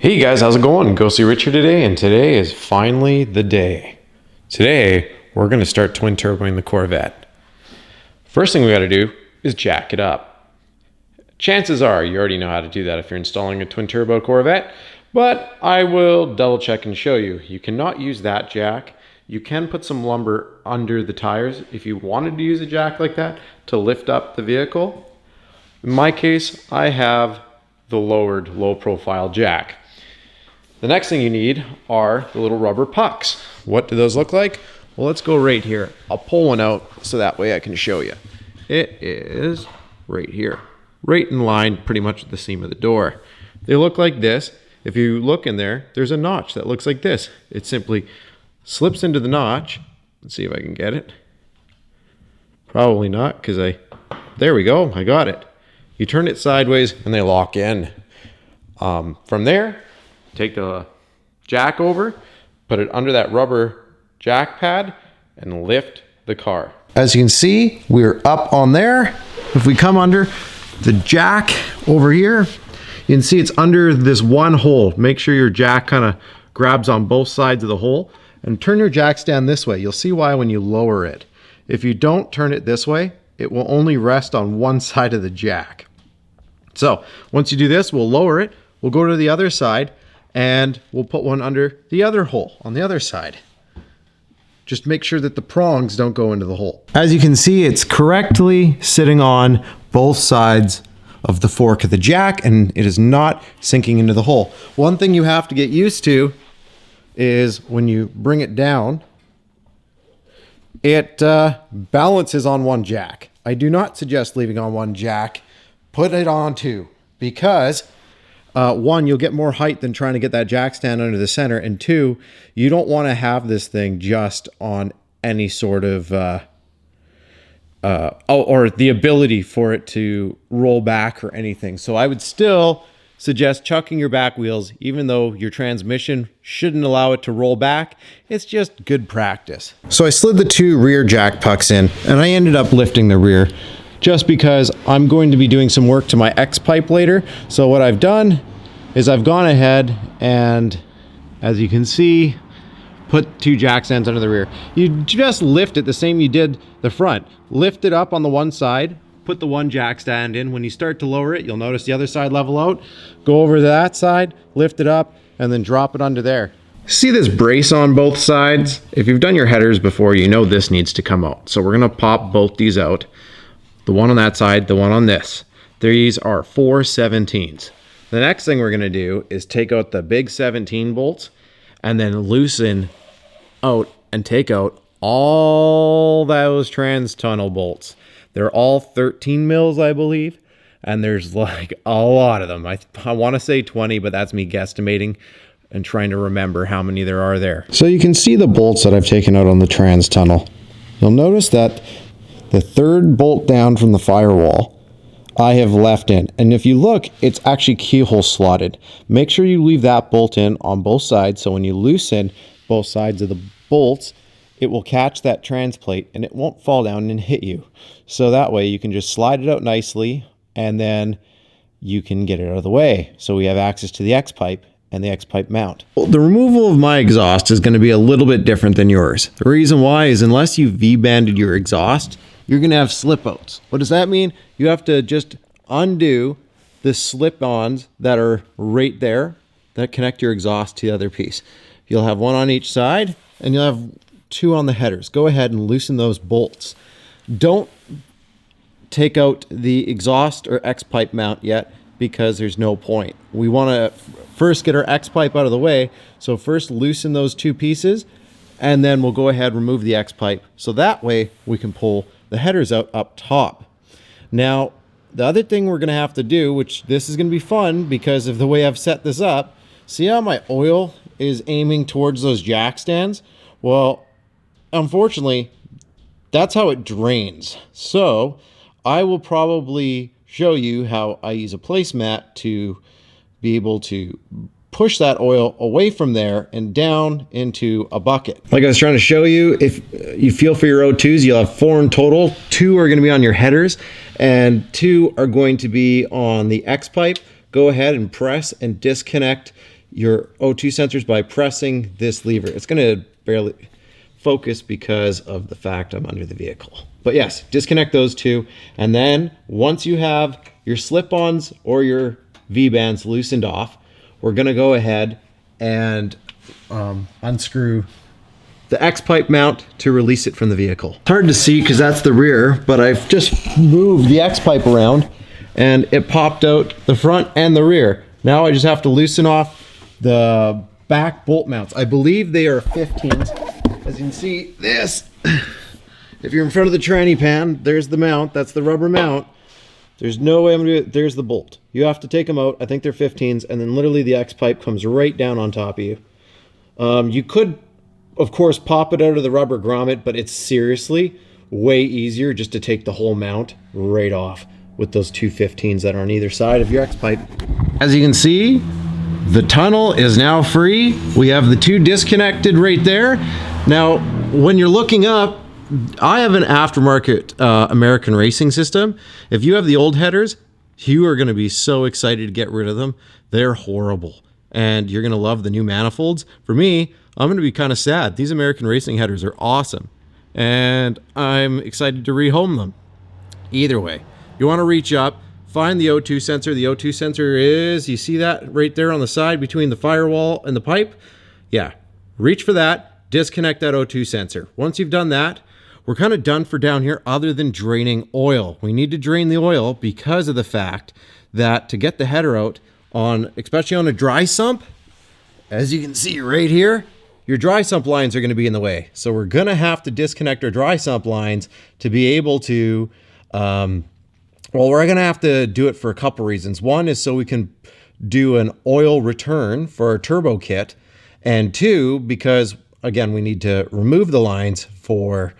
Hey guys, how's it going? Go see Richard today, and today is finally the day. Today, we're going to start twin turboing the Corvette. First thing we got to do is jack it up. Chances are you already know how to do that if you're installing a twin turbo Corvette, but I will double check and show you. You cannot use that jack. You can put some lumber under the tires if you wanted to use a jack like that to lift up the vehicle. In my case, I have the lowered low profile jack. The next thing you need are the little rubber pucks. What do those look like? Well, let's go right here. I'll pull one out so that way I can show you. It is right here, right in line pretty much at the seam of the door. They look like this. If you look in there, there's a notch that looks like this. It simply slips into the notch. Let's see if I can get it. Probably not, because there we go, I got it. You turn it sideways and they lock in. From there, take the jack over, put it under that rubber jack pad, and lift the car. As you can see, we're up on there. If we come under the jack over here, you can see it's under this one hole. Make sure your jack kind of grabs on both sides of the hole, and turn your jack stand this way. You'll see why when you lower it. If you don't turn it this way, it will only rest on one side of the jack. So once you do this, we'll lower it. We'll go to the other side and we'll put one under the other hole on the other side. Just make sure that the prongs don't go into the hole. As you can see, it's correctly sitting on both sides of the fork of the jack, and it is not sinking into the hole. One thing you have to get used to is when you bring it down, it balances on one jack. I do not suggest leaving on one jack. Put it on two, because one, you'll get more height than trying to get that jack stand under the center, and two, you don't want to have this thing just on any sort of or the ability for it to roll back or anything. So I would still suggest chucking your back wheels, even though your transmission shouldn't allow it to roll back. It's just good practice. So I slid the two rear jack pucks in, and I ended up lifting the rear just because I'm going to be doing some work to my X pipe later. So what I've done is I've gone ahead and, as you can see, put two jack stands under the rear. You just lift it the same you did the front. Lift it up on the one side, put the one jack stand in. When you start to lower it, you'll notice the other side level out. Go over to that side, lift it up, and then drop it under there. See this brace on both sides? If you've done your headers before, you know this needs to come out. So we're gonna pop both these out. The one on that side, the one on this. These are 4/17s. The next thing we're gonna do is take out the big 17 bolts and then loosen out and take out all those trans tunnel bolts. They're all 13 mils, I believe, and there's like a lot of them. I wanna say 20, but that's me guesstimating and trying to remember how many there are there. So you can see the bolts that I've taken out on the trans tunnel. You'll notice that the third bolt down from the firewall, I have left in. And if you look, it's actually keyhole slotted. Make sure you leave that bolt in on both sides, so when you loosen both sides of the bolts, it will catch that trans plate and it won't fall down and hit you. So that way you can just slide it out nicely, and then you can get it out of the way. So we have access to the X pipe and the X pipe mount. Well, the removal of my exhaust is going to be a little bit different than yours. The reason why is unless you V-banded your exhaust, you're going to have slip-outs. What does that mean? You have to just undo the slip-ons that are right there that connect your exhaust to the other piece. You'll have one on each side, and you'll have two on the headers. Go ahead and loosen those bolts. Don't take out the exhaust or X pipe mount yet, because there's no point. We want to first get our X pipe out of the way. So first loosen those two pieces, and then we'll go ahead and remove the X pipe. So that way we can pull the headers out up top. Now, the other thing we're gonna have to do, which this is gonna be fun because of the way I've set this up, see how my oil is aiming towards those jack stands? Well, unfortunately, that's how it drains. So I will probably show you how I use a placemat to be able to push that oil away from there and down into a bucket. Like I was trying to show you, if you feel for your O2s, you'll have 4 in total. 2 are going to be on your headers and 2 are going to be on the X pipe. Go ahead and press and disconnect your O2 sensors by pressing this lever. It's going to barely focus because of the fact I'm under the vehicle. But yes, disconnect those two. And then once you have your slip-ons or your V-bands loosened off, we're going to go ahead and unscrew the X-pipe mount to release it from the vehicle. It's hard to see because that's the rear, but I've just moved the X-pipe around and it popped out the front and the rear. Now I just have to loosen off the back bolt mounts. I believe they are 15s. As you can see, this, if you're in front of the tranny pan, there's the mount. That's the rubber mount. There's no way I'm gonna do it. There's the bolt. You have to take them out. I think they're 15s, and then literally the X-pipe comes right down on top of you. You could, of course, pop it out of the rubber grommet, but it's seriously way easier just to take the whole mount right off with those two 15s that are on either side of your X-pipe. As you can see, the tunnel is now free. We have the two disconnected right there. Now, when you're looking up, I have an aftermarket American racing system. If you have the old headers, you are going to be so excited to get rid of them. They're horrible. And you're going to love the new manifolds. For me, I'm going to be kind of sad. These American racing headers are awesome. And I'm excited to rehome them. Either way, you want to reach up, find the O2 sensor. The O2 sensor is, you see that right there on the side between the firewall and the pipe? Yeah, reach for that, disconnect that O2 sensor. Once you've done that, we're kind of done for down here other than draining oil. We need to drain the oil because of the fact that to get the header out on, especially on a dry sump, as you can see right here, your dry sump lines are going to be in the way. So we're going to have to disconnect our dry sump lines to be able to, well, we're going to have to do it for a couple reasons. One is so we can do an oil return for our turbo kit. And two, because again, we need to remove the lines for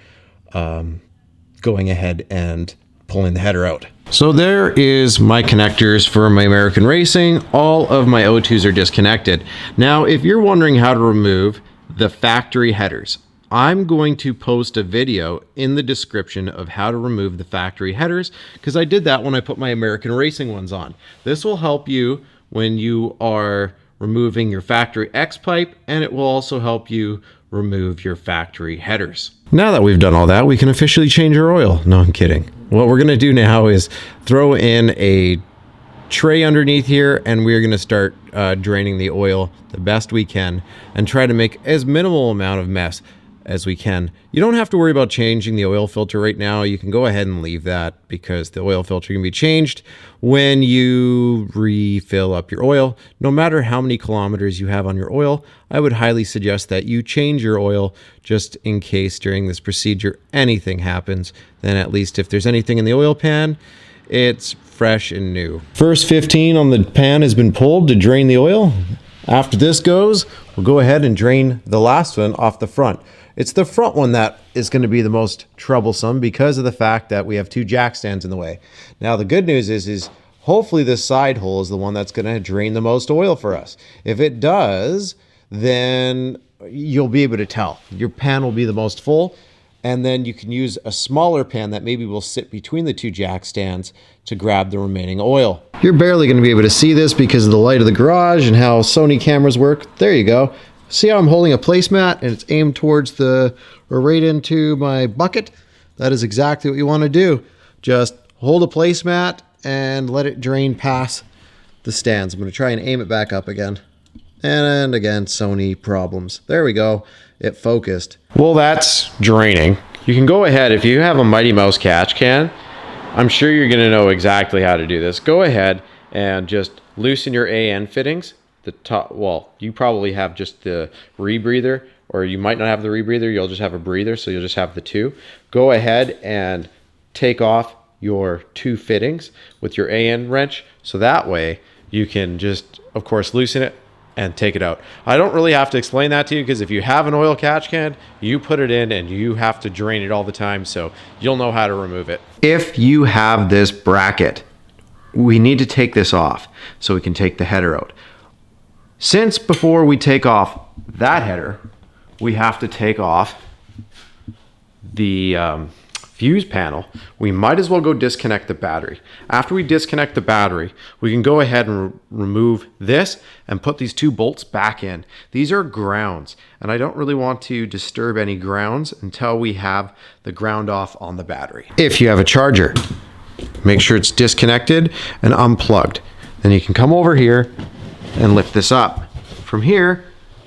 going ahead and pulling the header out. So there is my connectors for my American Racing. All of my O2s are disconnected. Now, if you're wondering how to remove the factory headers, I'm going to post a video in the description of how to remove the factory headers because I did that when I put my American Racing ones on. This will help you when you are removing your factory X-pipe, and it will also help you remove your factory headers. Now that we've done all that, we can officially change our oil. No, I'm kidding. What we're going to do now is throw in a tray underneath here, and we're going to start draining the oil the best we can and try to make as minimal amount of mess as we can. You don't have to worry about changing the oil filter right now. You can go ahead and leave that because the oil filter can be changed when you refill up your oil. No matter how many kilometers you have on your oil, I would highly suggest that you change your oil just in case during this procedure anything happens. Then at least if there's anything in the oil pan, it's fresh and new. First 15 on the pan has been pulled to drain the oil. After this goes, we'll go ahead and drain the last one off the front. It's the front one that is going to be the most troublesome because of the fact that we have two jack stands in the way. Now, the good news is hopefully this side hole is the one that's going to drain the most oil for us. If it does, then you'll be able to tell. Your pan will be the most full, and then you can use a smaller pan that maybe will sit between the two jack stands to grab the remaining oil. You're barely going to be able to see this because of the light of the garage and how Sony cameras work. There you go. See how I'm holding a placemat and it's aimed towards or right into my bucket? That is exactly what you want to do. Just hold a placemat and let it drain past the stands. I'm going to try and aim it back up again. And again, Sony problems. There we go. It focused. Well, that's draining. You can go ahead, if you have a Mighty Mouse catch can, I'm sure you're going to know exactly how to do this. Go ahead and just loosen your AN fittings. The top, well, you probably have just the rebreather, or you might not have the rebreather. You'll just have a breather, so you'll just have the two. Go ahead and take off your two fittings with your AN wrench, so that way you can just, of course, loosen it and take it out. I don't really have to explain that to you because if you have an oil catch can, you put it in and you have to drain it all the time, so you'll know how to remove it. If you have this bracket, we need to take this off so we can take the header out. Since before we take off that header, we have to take off the fuse panel, we might as well go disconnect the battery. After we disconnect the battery, we can go ahead and remove this and put these 2 bolts back in. These are grounds, and I don't really want to disturb any grounds until we have the ground off on the battery. If you have a charger, make sure it's disconnected and unplugged. Then you can come over here and lift this up. From here,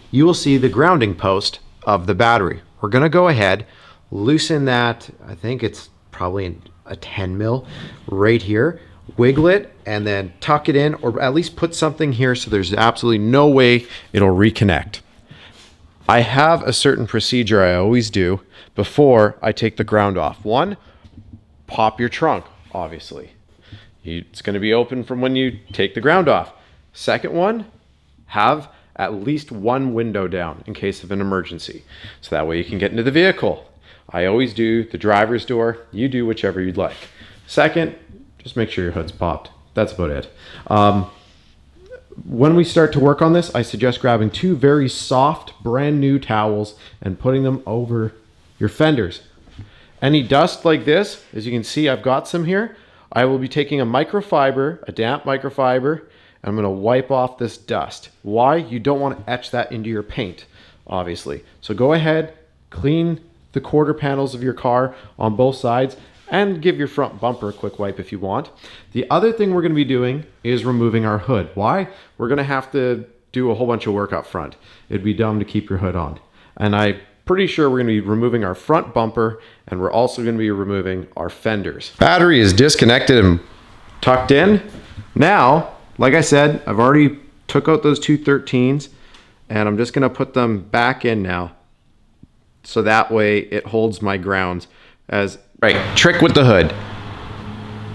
you will see the grounding post of the battery. We're gonna go ahead, loosen that, I think it's probably a 10 mil right here, wiggle it, and then tuck it in, or at least put something here so there's absolutely no way it'll reconnect. I have a certain procedure I always do before I take the ground off. One, pop your trunk, obviously. It's gonna be open from when you take the ground off. Second one, have at least one window down in case of an emergency. So that way you can get into the vehicle. I always do the driver's door. You do whichever you'd like. Second, just make sure your hood's popped. That's about it. When we start to work on this, I suggest grabbing 2 very soft, brand new towels and putting them over your fenders. Any dust like this, as you can see, I've got some here. I will be taking a microfiber, a damp microfiber, and I'm gonna wipe off this dust. Why? You don't want to etch that into your paint, obviously. So go ahead, clean the quarter panels of your car on both sides, and give your front bumper a quick wipe if you want. The other thing we're gonna be doing is removing our hood. Why? We're gonna have to do a whole bunch of work up front. It'd be dumb to keep your hood on. And I'm pretty sure we're gonna be removing our front bumper, and we're also gonna be removing our fenders. Battery is disconnected and tucked in. Now, like I said, I've already took out those 2 13s, and I'm just gonna put them back in now. So that way it holds my grounds. Right, trick with the hood.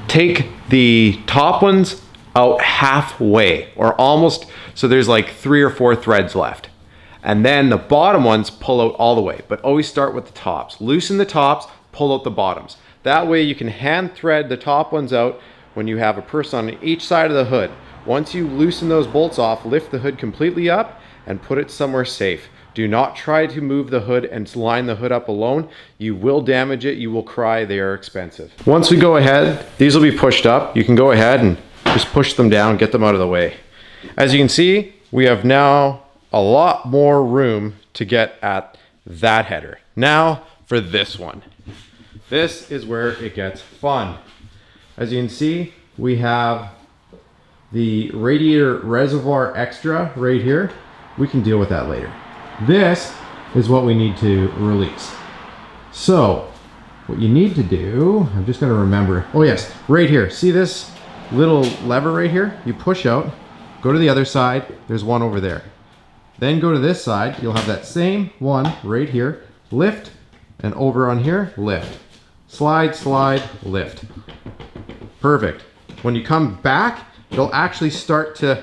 Take the top ones out halfway, or almost, so there's like 3 or 4 threads left. And then the bottom ones pull out all the way, but always start with the tops. Loosen the tops, pull out the bottoms. That way you can hand thread the top ones out when you have a person on each side of the hood. Once you loosen those bolts off, lift the hood completely up and put it somewhere safe. Do not try to move the hood and line the hood up alone. You will damage it, you will cry, they are expensive. Once we go ahead, these will be pushed up. You can go ahead and just push them down, get them out of the way. As you can see, we have now a lot more room to get at that header. Now for this one. This is where it gets fun. As you can see, we have the radiator reservoir extra right here. We can deal with that later. This is what we need to release. So what you need to do, I'm just gonna remember, oh yes, right here. See this little lever right here? You push out, go to the other side, there's one over there. Then go to this side, you'll have that same one right here, lift, and over on here, lift. Slide, slide, lift. Perfect. When you come back, it'll actually start to,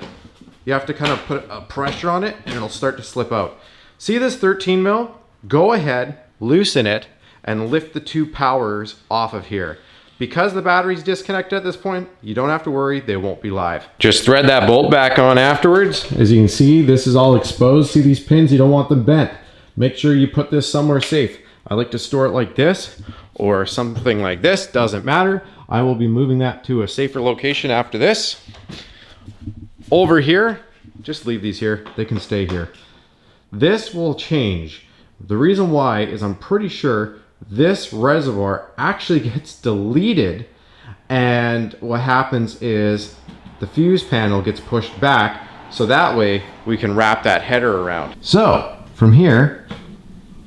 you have to kind of put a pressure on it and it'll start to slip out. See this 13 mil? Go ahead, loosen it, and lift the 2 powers off of here. Because the battery's disconnected at this point, you don't have to worry, they won't be live. Just thread that bolt back on afterwards. As you can see, this is all exposed. See these pins? You don't want them bent. Make sure you put this somewhere safe. I like to store it like this or something like this, doesn't matter. I will be moving that to a safer location after this. Over here, just leave these here, they can stay here. This will change. The reason why is I'm pretty sure this reservoir actually gets deleted, and what happens is the fuse panel gets pushed back, so that way we can wrap that header around. So from here,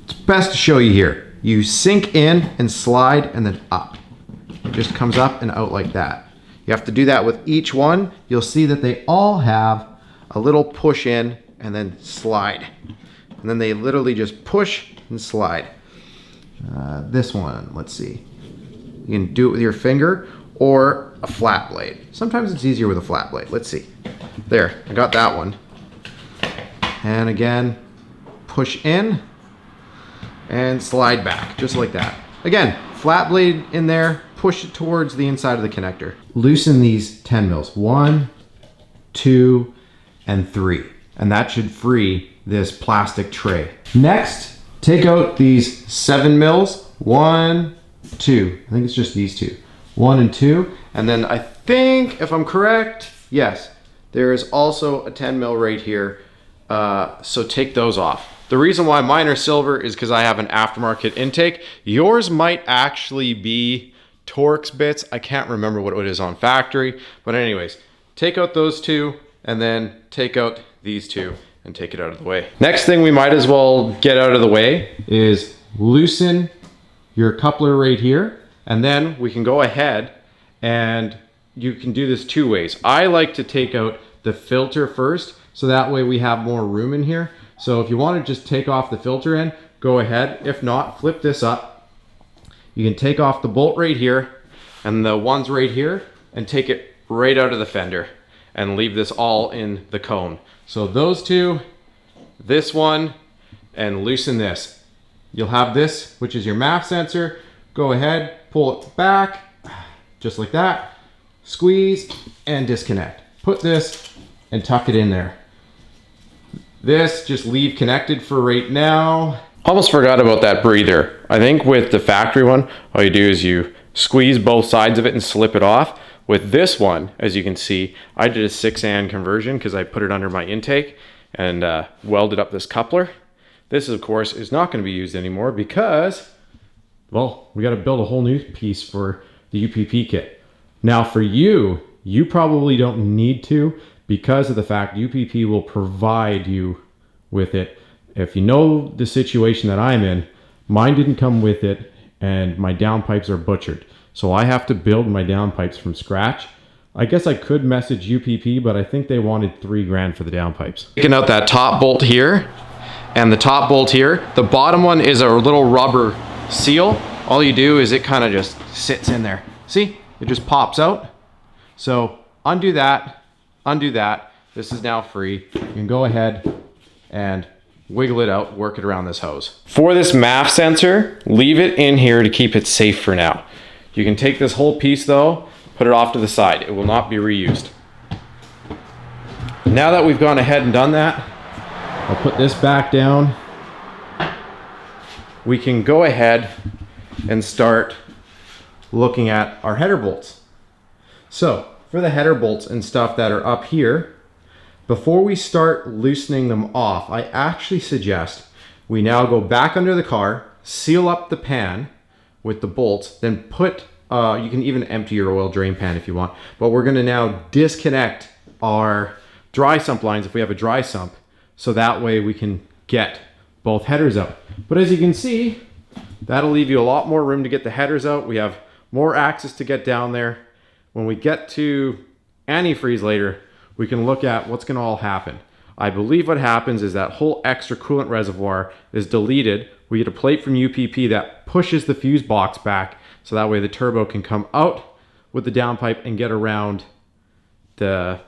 it's best to show you here. You sink in and slide and then up. It just comes up and out like that. You have to do that with each one. You'll see that they all have a little push in and then slide. And then they literally just push and slide. This one, let's see. You can do it with your finger or a flat blade. Sometimes it's easier with a flat blade. Let's see. There, I got that one. And again, push in and slide back, just like that. Again, flat blade in there, push it towards the inside of the connector. Loosen these 10 mils. 1, 2, and 3. And that should free this plastic tray. Next, take out these 7 mils. 1, 2. I think it's just these two. 1 and 2. And then I think, if I'm correct, yes, there is also a 10 mil right here. So take those off. The reason why mine are silver is because I have an aftermarket intake. Yours might actually be Torx bits. I can't remember what it is on factory. But anyways, take out those two and then take out these two and take it out of the way. Next thing we might as well get out of the way is loosen your coupler right here. And then we can go ahead and you can do this two ways. I like to take out the filter first, so that way we have more room in here. So if you want to just take off the filter end, go ahead. If not, flip this up. You can take off the bolt right here and the ones right here and take it right out of the fender and leave this all in the cone. So those two, this one, and loosen this. You'll have this, which is your MAF sensor. Go ahead, pull it back, just like that. Squeeze and disconnect. Put this and tuck it in there. This, just leave connected for right now. Almost forgot about that breather. I think with the factory one, all you do is you squeeze both sides of it and slip it off. With this one, as you can see, I did a 6-AN conversion because I put it under my intake and welded up this coupler. This, of course, is not going to be used anymore because, well, we got to build a whole new piece for the UPP kit. Now for you, you probably don't need to, because of the fact UPP will provide you with it. If you know the situation that I'm in, mine didn't come with it and my downpipes are butchered. So I have to build my downpipes from scratch. I guess I could message UPP, but I think they wanted $3 grand for the downpipes. Taking out that top bolt here and the top bolt here. The bottom one is a little rubber seal. All you do is it kind of just sits in there. See, it just pops out. So undo that. Undo that. This is now free. You can go ahead and wiggle it out, work it around this hose. For this MAF sensor, leave it in here to keep it safe for now. You can take this whole piece though, put it off to the side. It will not be reused. Now that we've gone ahead and done that, I'll put this back down. We can go ahead and start looking at our header bolts. So, for the header bolts and stuff that are up here, before we start loosening them off, I actually suggest we now go back under the car, seal up the pan with the bolts, then put, you can even empty your oil drain pan if you want, but we're gonna now disconnect our dry sump lines if we have a dry sump, so that way we can get both headers out. But as you can see, that'll leave you a lot more room to get the headers out. We have more access to get down there. When we get to antifreeze later, we can look at what's going to all happen. I believe what happens is that whole extra coolant reservoir is deleted. We get a plate from UPP that pushes the fuse box back, so that way the turbo can come out with the downpipe and get around the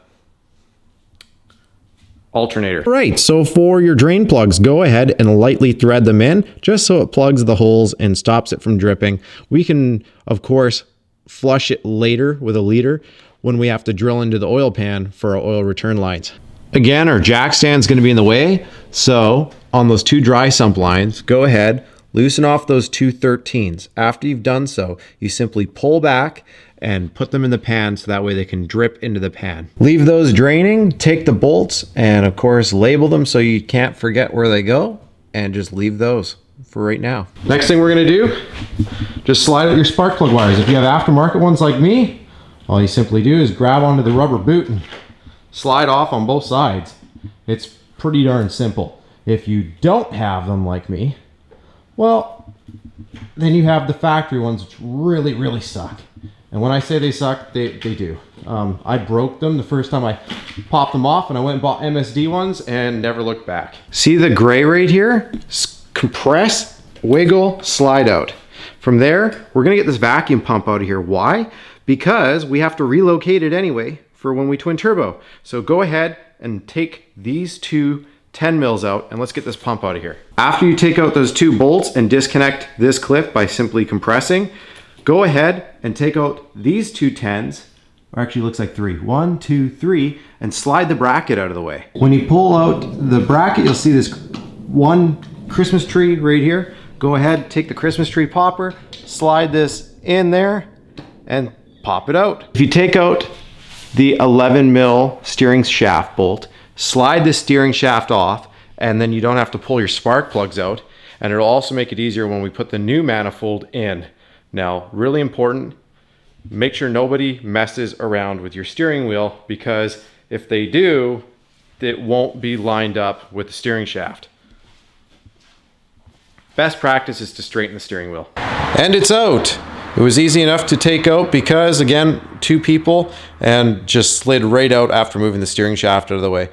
alternator. Right, so for your drain plugs, go ahead and lightly thread them in just so it plugs the holes and stops it from dripping. We can, of course, flush it later with a leader when we have to drill into the oil pan for our oil return lines. Again, our jack stand is going to be in the way, so on those two dry sump lines, go ahead, loosen off those two 13s. After you've done so, you simply pull back and put them in the pan so that way they can drip into the pan. Leave those draining, take the bolts, and of course label them so you can't forget where they go, and just leave those for right now. Next thing we're gonna do, just slide out your spark plug wires. If you have aftermarket ones like me, all you simply do is grab onto the rubber boot and slide off on both sides. It's pretty darn simple. If you don't have them like me, well, then you have the factory ones, which really, really suck. And when I say they suck, they do. I broke them the first time I popped them off, and I went and bought MSD ones and never looked back. See the gray right here? Compress, wiggle, slide out. From there, we're gonna get this vacuum pump out of here. Why? Because we have to relocate it anyway for when we twin turbo. So go ahead and take these two 10 mils out and let's get this pump out of here. After you take out those two bolts and disconnect this clip by simply compressing, go ahead and take out these two 10s, or actually looks like three. 1, 2, 3, and slide the bracket out of the way. When you pull out the bracket, you'll see this one Christmas tree right here. go ahead, take the Christmas tree popper, slide this in there, and pop it out. If you take out the 11 mil steering shaft bolt, slide the steering shaft off, and then you don't have to pull your spark plugs out. And it'll also make it easier when we put the new manifold in. Now, really important, make sure nobody messes around with your steering wheel, because if they do, it won't be lined up with the steering shaft. Best practice is to straighten the steering wheel. And it's out. It was easy enough to take out because, again, 2 people, and just slid right out after moving the steering shaft out of the way.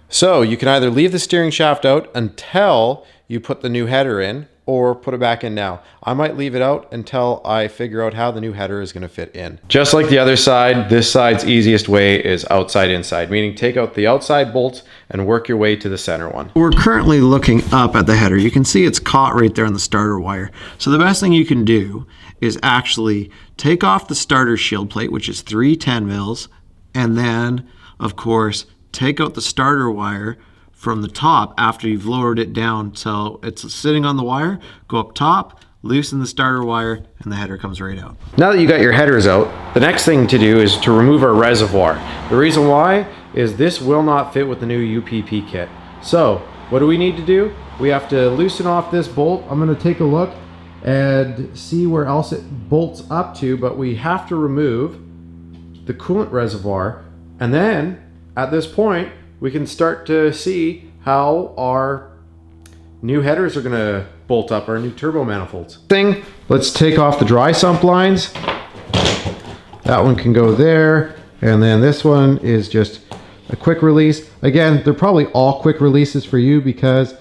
So you can either leave the steering shaft out until you put the new header in, or put it back in now. I might leave it out until I figure out how the new header is going to fit in. Just like the other side, this side's easiest way is outside inside, meaning take out the outside bolts and work your way to the center one. We're currently looking up at the header. You can see it's caught right there on the starter wire. So the best thing you can do is actually take off the starter shield plate, which is 3 10 mils, and then, of course, take out the starter wire from the top after you've lowered it down so it's sitting on the wire. Go up top, loosen the starter wire, and the header comes right out. Now that you got your headers out, the next thing to do is to remove our reservoir. The reason why is this will not fit with the new UPP kit. So what do we need to do? We have to loosen off this bolt. I'm going to take a look and see where else it bolts up to, but we have to remove the coolant reservoir, and then at this point we can start to see how our new headers are going to bolt up, our new turbo manifolds. Let's take off the dry sump lines. That one can go there, and then this one is just a quick release. Again, they're probably all quick releases for you because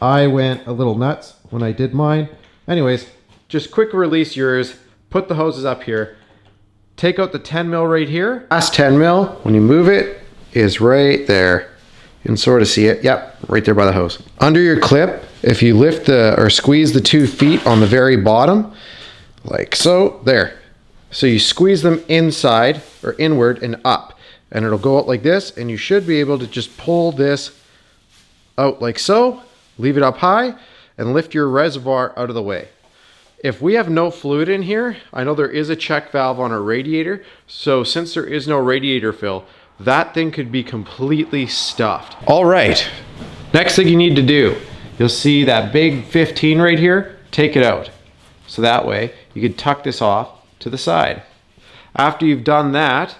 I went a little nuts when I did mine. Anyways, just quick release yours, put the hoses up here, take out the 10 mil right here. Last 10 mil, when you move it, is right there. You can sort of see it. Yep, right there by the hose. Under your clip, if you lift or squeeze the 2 feet on the very bottom, like so, there. So you squeeze them inside or inward and up, and it'll go out like this, and you should be able to just pull this out like so, leave it up high, and lift your reservoir out of the way. If we have no fluid in here, I know there is a check valve on our radiator, so since there is no radiator fill, that thing could be completely stuffed. All right, next thing you need to do, you'll see that big 15 right here, take it out. So that way you can tuck this off to the side. After you've done that,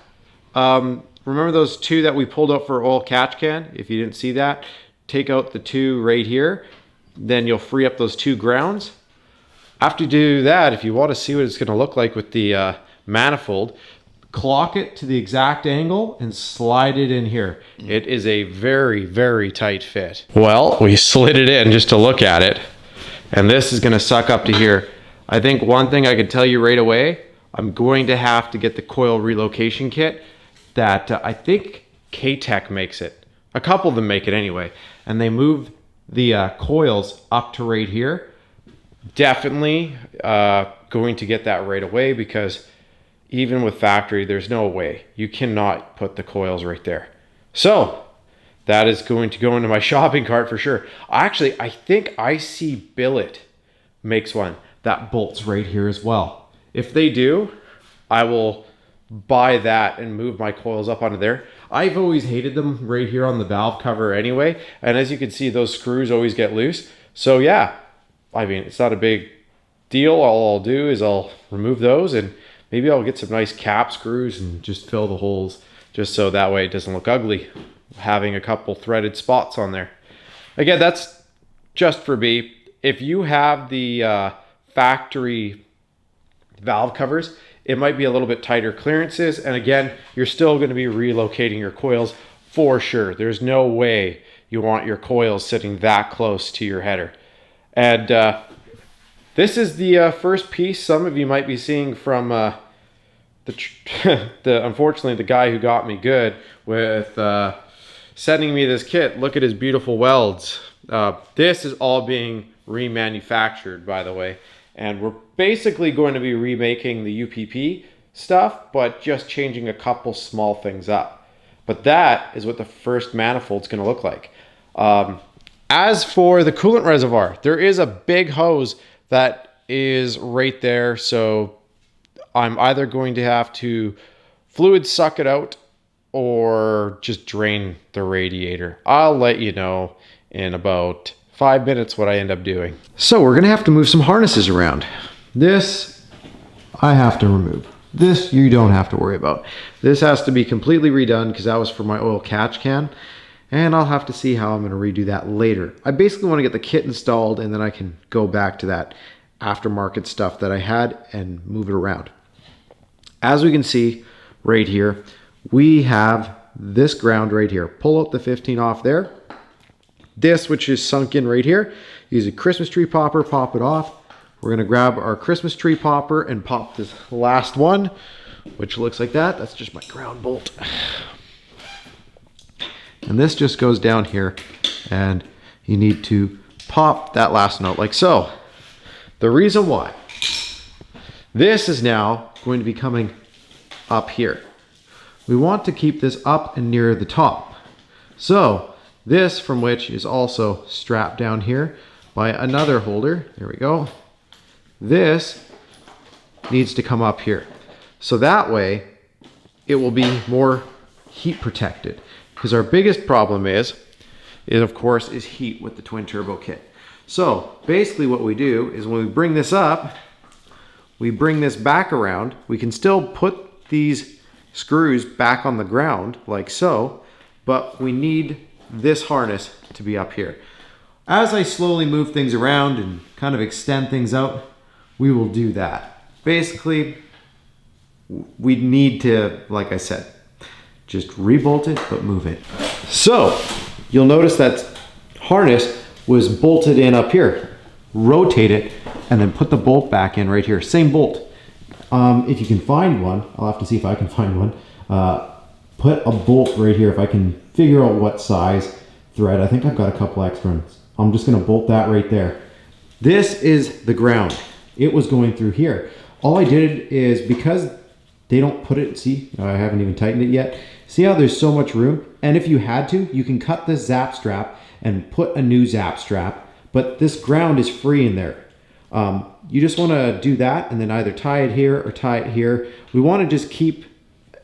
remember those 2 that we pulled out for oil catch can? If you didn't see that, take out the 2 right here, then you'll free up those 2 grounds. After you do that, if you want to see what it's going to look like with the manifold, clock it to the exact angle and slide it in here. It is a very, very tight fit. Well, we slid it in just to look at it, and this is going to suck up to here. I think one thing I can tell you right away, I'm going to have to get the coil relocation kit that I think K-Tech makes it. A couple of them make it anyway, and they move the coils up to right here. Definitely going to get that right away, because even with factory, there's no way. You cannot put the coils right there. So that is going to go into my shopping cart for sure. Actually, I think IC Billet makes one that bolts right here as well. If they do, I will buy that and move my coils up onto there. I've always hated them right here on the valve cover anyway. And as you can see, those screws always get loose. So yeah, I mean, it's not a big deal. All I'll do is I'll remove those, and maybe I'll get some nice cap screws and just fill the holes, just so that way it doesn't look ugly, having a couple threaded spots on there. Again, that's just for me. If you have the factory valve covers, it might be a little bit tighter clearances. And again, you're still going to be relocating your coils for sure. There's no way you want your coils sitting that close to your header. And this is the first piece some of you might be seeing from unfortunately the guy who got me good with sending me this kit. Look at his beautiful welds. This is all being remanufactured, by the way, and we're basically going to be remaking the UPP stuff, but just changing a couple small things up. But that is what the first manifold's going to look like. As for the coolant reservoir, there is a big hose that is right there. So I'm either going to have to fluid suck it out or just drain the radiator. I'll let you know in about 5 minutes what I end up doing. So we're gonna have to move some harnesses around. This I have to remove. This you don't have to worry about. This has to be completely redone because that was for my oil catch can. And I'll have to see how I'm gonna redo that later. I basically wanna get the kit installed and then I can go back to that aftermarket stuff that I had and move it around. As we can see right here, we have this ground right here. Pull out the 15 off there. This, which is sunk in right here, use a Christmas tree popper, pop it off. We're gonna grab our Christmas tree popper and pop this last one, which looks like that. That's just my ground bolt. And this just goes down here and you need to pop that last nut like so. The reason why, this is now going to be coming up here. We want to keep this up and near the top. So this from which is also strapped down here by another holder. There we go. This needs to come up here. So that way it will be more heat protected. Because our biggest problem is of course is heat with the twin turbo kit. So basically what we do is when we bring this up, we bring this back around. We can still put these screws back on the ground like so, but we need this harness to be up here. As I slowly move things around and kind of extend things out, we will do that. Basically, we need to, like I said, just rebolt it, but move it. So you'll notice that harness was bolted in up here. Rotate it and then put the bolt back in right here. Same bolt. If you can find one, I'll have to see if I can find one. Put a bolt right here if I can figure out what size thread. I think I've got a couple extra ones. I'm just gonna bolt that right there. This is the ground. It was going through here. All I did is, because they don't put it, see, I haven't even tightened it yet. See how there's so much room? And if you had to, you can cut this zap strap and put a new zap strap, but this ground is free in there. You just wanna do that and then either tie it here or tie it here. We wanna just keep,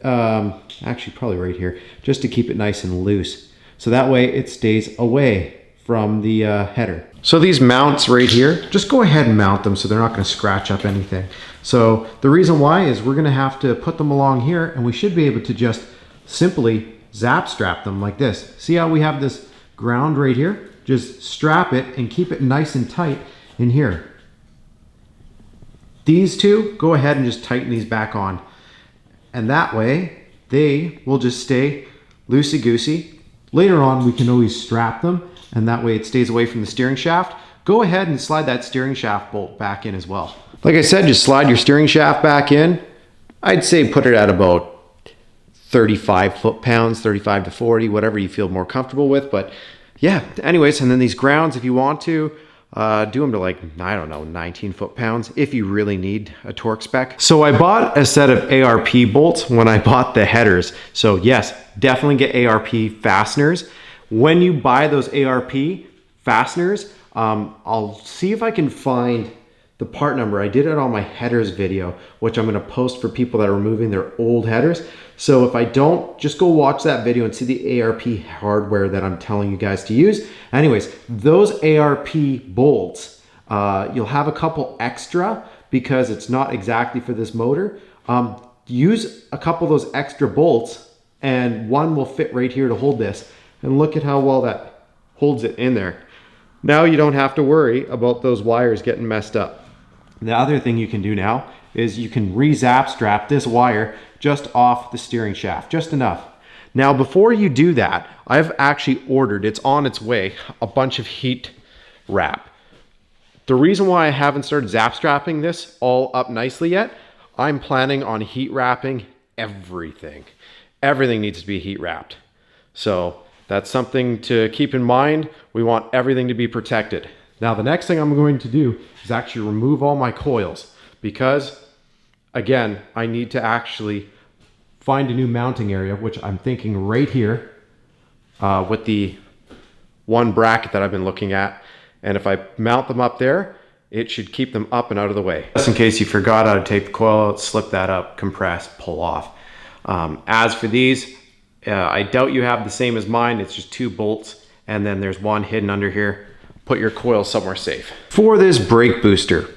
actually probably right here, just to keep it nice and loose. So that way it stays away from the header. So these mounts right here, just go ahead and mount them so they're not gonna scratch up anything. So the reason why is we're gonna have to put them along here and we should be able to just simply zap strap them like this. See how we have this ground right here? Just strap it and keep it nice and tight in here. These two, go ahead and just tighten these back on. And that way, they will just stay loosey-goosey. Later on, we can always strap them, and that way it stays away from the steering shaft. Go ahead and slide that steering shaft bolt back in as well. Like I said, just slide your steering shaft back in. I'd say put it at about 35 foot-pounds, 35 to 40, whatever you feel more comfortable with. But yeah, anyways, and then these grounds, if you want to, do them to like, I don't know, 19 foot-pounds if you really need a torque spec. So I bought a set of ARP bolts when I bought the headers. So yes, definitely get ARP fasteners. When you buy those ARP fasteners, I'll see if I can find the part number. I did it on my headers video, which I'm gonna post for people that are removing their old headers. So if I don't, just go watch that video and see the ARP hardware that I'm telling you guys to use. Anyways, those ARP bolts, you'll have a couple extra because it's not exactly for this motor. Use a couple of those extra bolts and one will fit right here to hold this. And look at how well that holds it in there. Now you don't have to worry about those wires getting messed up. The other thing you can do now is you can re-zap strap this wire just off the steering shaft, just enough. Now before you do that, I've actually ordered, it's on its way, a bunch of heat wrap. The reason why I haven't started zap strapping this all up nicely yet, I'm planning on heat wrapping everything. Everything needs to be heat wrapped. So that's something to keep in mind. We want everything to be protected. Now the next thing I'm going to do is actually remove all my coils because, again, I need to actually find a new mounting area, which I'm thinking right here with the one bracket that I've been looking at. And if I mount them up there, it should keep them up and out of the way. Just in case you forgot how to take the coil out, slip that up, compress, pull off. As for these, I doubt you have the same as mine. It's just 2 bolts, and then there's one hidden under here. Put your coil somewhere safe. For this brake booster,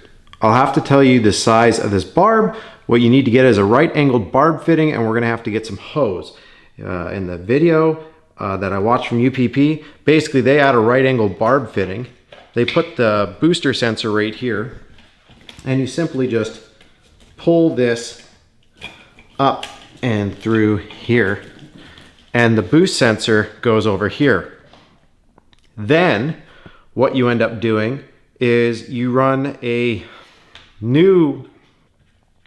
I'll have to tell you the size of this barb. What you need to get is a right angled barb fitting, and we're gonna have to get some hose. In the video that I watched from UPP, basically they add a right angled barb fitting. They put the booster sensor right here, and you simply just pull this up and through here, and the boost sensor goes over here. Then what you end up doing is you run a new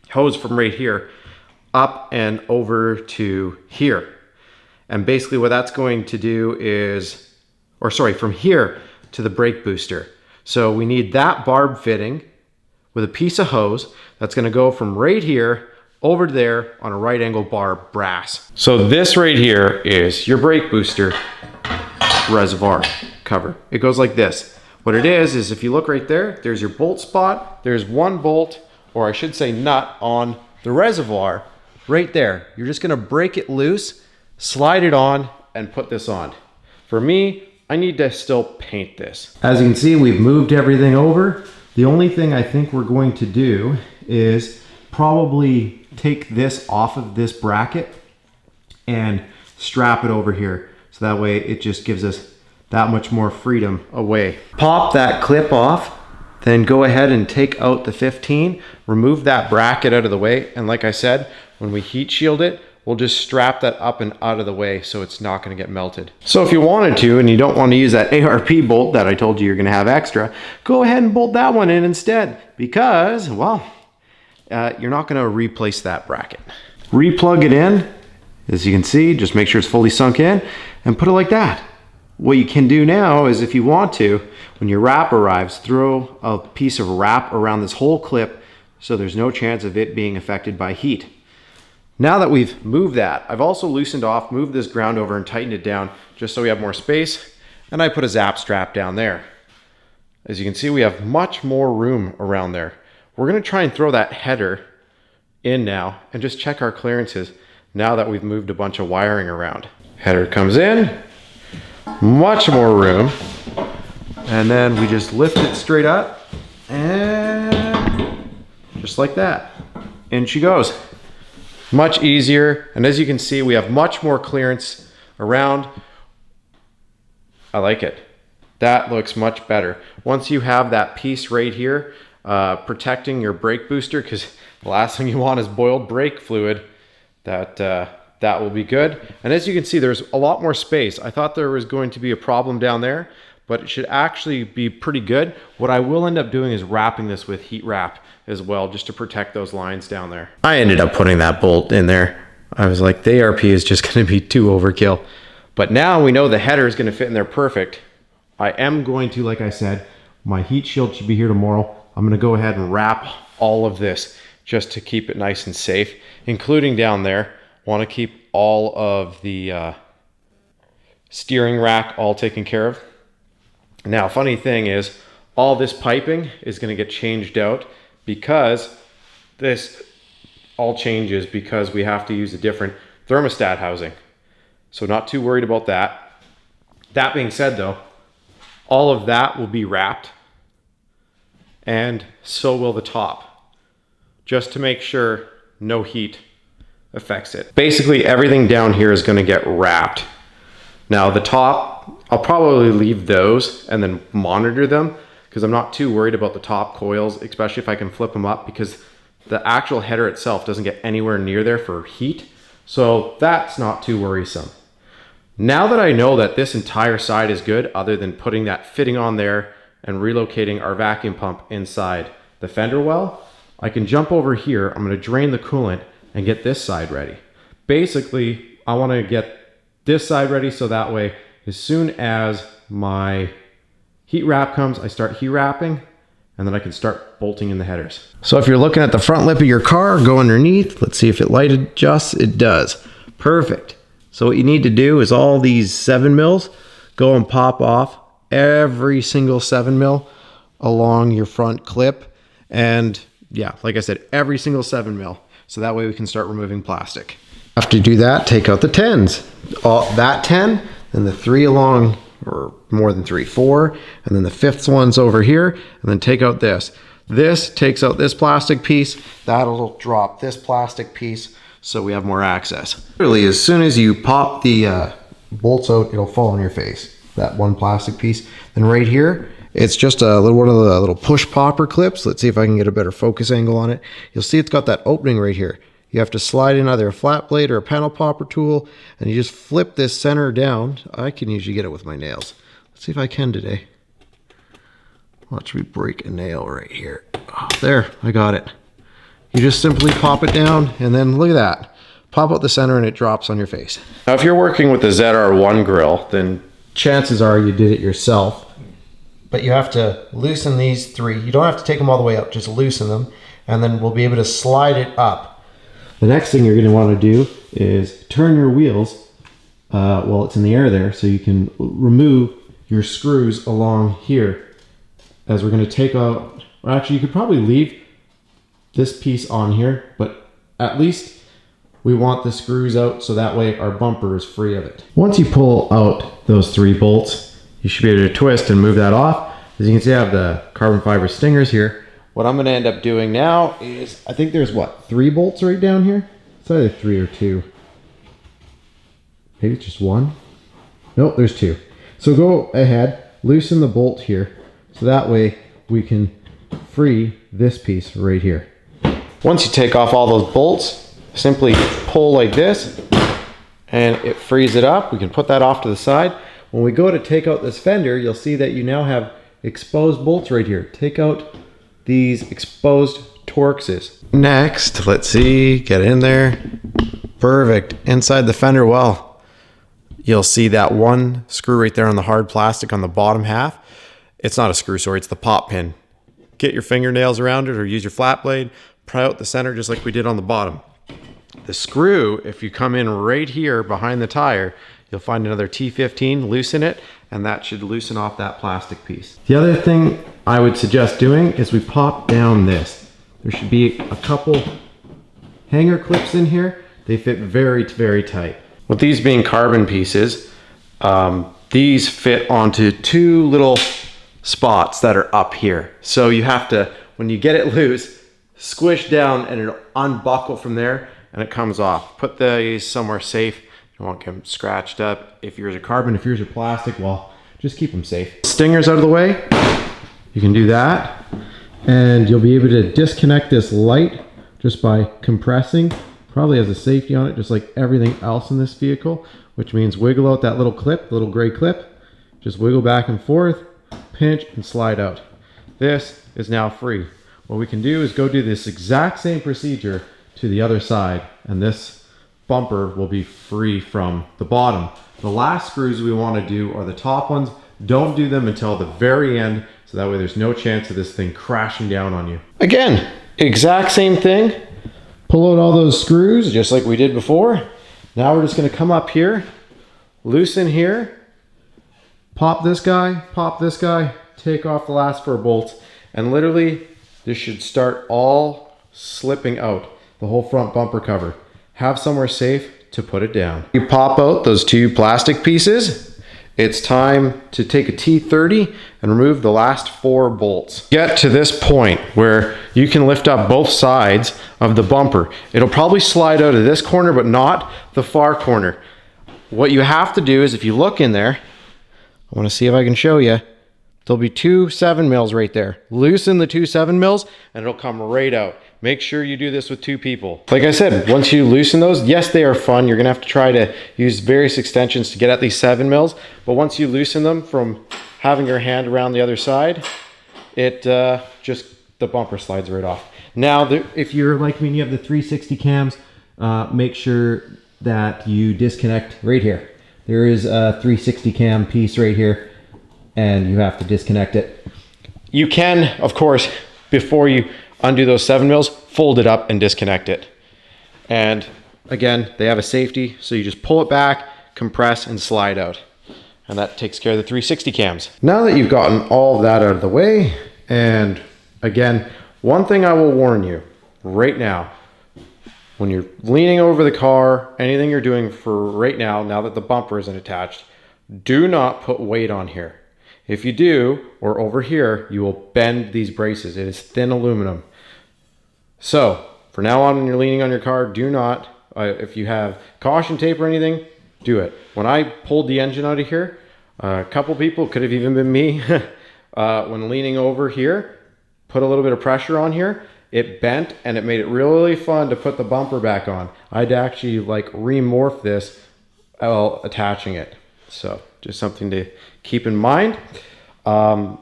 hose from right here up and over to here. And basically what that's going to do is, from here to the brake booster. So we need that barb fitting with a piece of hose that's gonna go from right here over to there on a right angle barb brass. So this right here is your brake booster reservoir cover. It goes like this. What it is if you look right there, there's your bolt spot. There's one bolt, or I should say nut, on the reservoir right there. You're just gonna break it loose, slide it on, and put this on. For me, I need to still paint this. As you can see, we've moved everything over. The only thing I think we're going to do is probably take this off of this bracket and strap it over here. So that way it just gives us that much more freedom away. Pop that clip off, then go ahead and take out the 15, remove that bracket out of the way. And like I said, when we heat shield it, we'll just strap that up and out of the way so it's not gonna get melted. So if you wanted to, and you don't want to use that ARP bolt that I told you you're gonna have extra, go ahead and bolt that one in instead, because, well, you're not gonna replace that bracket. Replug it in, as you can see, just make sure it's fully sunk in, and put it like that. What you can do now is, if you want to, when your wrap arrives, throw a piece of wrap around this whole clip so there's no chance of it being affected by heat. Now that we've moved that, I've also loosened off, moved this ground over and tightened it down just so we have more space, and I put a zap strap down there. As you can see, we have much more room around there. We're gonna try and throw that header in now and just check our clearances now that we've moved a bunch of wiring around. Header comes in, much more room, and then we just lift it straight up, and just like that, in she goes. Much easier, and as you can see, we have much more clearance around. I like it. That looks much better. Once you have that piece right here protecting your brake booster, because the last thing you want is boiled brake fluid, that will be good. And as you can see, there's a lot more space. I thought there was going to be a problem down there, but it should actually be pretty good. What I will end up doing is wrapping this with heat wrap as well, just to protect those lines down there. I ended up putting that bolt in there. I was like, the ARP is just gonna be too overkill. But now we know the header is gonna fit in there perfect. I am going to, like I said, my heat shield should be here tomorrow. I'm gonna go ahead and wrap all of this just to keep it nice and safe, including down there. Want to keep all of the steering rack all taken care of. Now, funny thing is, all this piping is going to get changed out, because this all changes because we have to use a different thermostat housing. So not too worried about that. That being said though, all of that will be wrapped, and so will the top, just to make sure no heat affects it. Basically everything down here is going to get wrapped. Now the top, I'll probably leave those and then monitor them, because I'm not too worried about the top coils, especially if I can flip them up, because the actual header itself doesn't get anywhere near there for heat. So that's not too worrisome. Now that I know that this entire side is good, other than putting that fitting on there and relocating our vacuum pump inside the fender well, I can jump over here. I'm going to drain the coolant and get this side ready. Basically, I want to get this side ready so that way, as soon as my heat wrap comes, I start heat wrapping, and then I can start bolting in the headers. So if you're looking at the front lip of your car, go underneath. Let's see if it light adjusts. It does. Perfect. So what you need to do is all these 7 mils, go and pop off every single 7mm along your front clip. And yeah, like I said, every single 7mm. So that way we can start removing plastic. After you do that, take out the 10s. That 10, and the 3 along, or more than 3, 4, and then the 5th one's over here, and then take out this. This takes out this plastic piece, that'll drop this plastic piece, so we have more access. Literally, as soon as you pop the bolts out, it'll fall on your face, that one plastic piece. And right here, it's just a little one of the little push popper clips. Let's see if I can get a better focus angle on it. You'll see it's got that opening right here. You have to slide in either a flat blade or a panel popper tool, and you just flip this center down. I can usually get it with my nails. Let's see if I can today. Watch me break a nail right here. Oh, there, I got it. You just simply pop it down, and then look at that. Pop out the center and it drops on your face. Now, if you're working with the ZR1 grill, then chances are you did it yourself. But you have to loosen these 3. You don't have to take them all the way up, just loosen them, and then we'll be able to slide it up. The next thing you're going to want to do is turn your wheels while it's in the air there, so you can remove your screws along here. As we're going to take out, well, actually you could probably leave this piece on here, but at least we want the screws out so that way our bumper is free of it. Once you pull out those 3 bolts, you should be able to twist and move that off. As you can see, I have the carbon fiber stingers here. What I'm going to end up doing now is, I think there's what, 3 bolts right down here? It's either 3 or 2. Maybe it's just 1. Nope, there's 2. So go ahead, loosen the bolt here, so that way we can free this piece right here. Once you take off all those bolts, simply pull like this, and it frees it up. We can put that off to the side. When we go to take out this fender, you'll see that you now have exposed bolts right here. Take out these exposed Torxes. Next, let's see, get in there. Perfect. Inside the fender well, you'll see that one screw right there on the hard plastic on the bottom half. It's not a screw, sorry, it's the pop pin. Get your fingernails around it or use your flat blade, pry out the center just like we did on the bottom. The screw, if you come in right here behind the tire, you'll find another T15, loosen it, and that should loosen off that plastic piece. The other thing I would suggest doing is we pop down this. There should be a couple hanger clips in here. They fit very, very tight. With these being carbon pieces, these fit onto 2 little spots that are up here. So you have to, when you get it loose, squish down and it'll unbuckle from there and it comes off. Put these somewhere safe. You won't get them scratched up. If yours are carbon, if yours are plastic, well, just keep them safe. Stingers out of the way. You can do that. And you'll be able to disconnect this light just by compressing. Probably has a safety on it, just like everything else in this vehicle, which means wiggle out that little clip, little gray clip. Just wiggle back and forth, pinch and slide out. This is now free. What we can do is go do this exact same procedure to the other side, and this bumper will be free from the bottom. The last screws we want to do are the top ones. Don't do them until the very end, so that way there's no chance of this thing crashing down on you. Again, exact same thing. Pull out all those screws just like we did before. Now we're just going to come up here, loosen here, pop this guy, take off the last 4 bolts, and literally this should start all slipping out, the whole front bumper cover. Have somewhere safe to put it down. You pop out those 2 plastic pieces. It's time to take a T30 and remove the last 4 bolts. Get to this point where you can lift up both sides of the bumper. It'll probably slide out of this corner, but not the far corner. What you have to do is, if you look in there, I want to see if I can show you. There'll be 2 7mm right there. Loosen the 2 7mm and it'll come right out. Make sure you do this with 2 people. Like I said, once you loosen those, yes, they are fun. You're gonna have to try to use various extensions to get at these 7mm, but once you loosen them from having your hand around the other side, it the bumper slides right off. Now, if you're like me and you have the 360 cams, make sure that you disconnect right here. There is a 360 cam piece right here, and you have to disconnect it. You can, of course, before you undo those 7mm, fold it up and disconnect it. And again, they have a safety, so you just pull it back, compress, and slide out. and that takes care of the 360 cams. Now that you've gotten all of that out of the way, and again, one thing I will warn you right now, when you're leaning over the car, anything you're doing for right now, now that the bumper isn't attached, do not put weight on here. If you do, or over here, you will bend these braces. It is thin aluminum. So, for now on when you're leaning on your car, do not, if you have caution tape or anything, do it. When I pulled the engine out of here, a couple people, could have even been me, when leaning over here, put a little bit of pressure on here, it bent and it made it really fun to put the bumper back on. I'd actually like remorph this while attaching it. So just something to keep in mind. For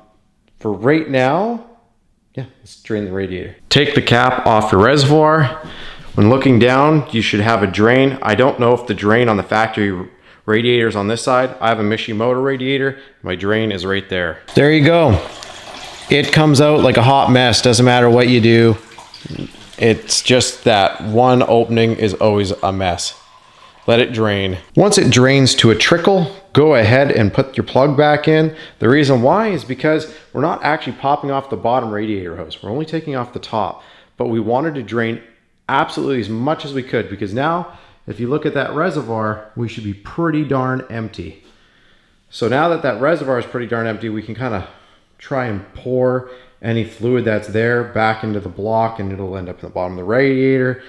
right now, yeah, let's drain the radiator. Take the cap off your reservoir. When looking down, you should have a drain. I don't know if the drain on the factory radiator is on this side. I have a Mishimoto radiator. My drain is right there. There you go. It comes out like a hot mess. Doesn't matter what you do. It's just that one opening is always a mess. Let it drain. Once it drains to a trickle, go ahead and put your plug back in. The reason why is because we're not actually popping off the bottom radiator hose. We're only taking off the top. But we wanted to drain absolutely as much as we could, because now, if you look at that reservoir, we should be pretty darn empty. So now that that reservoir is pretty darn empty, we can kind of try and pour any fluid that's there back into the block, and it'll end up in the bottom of the radiator.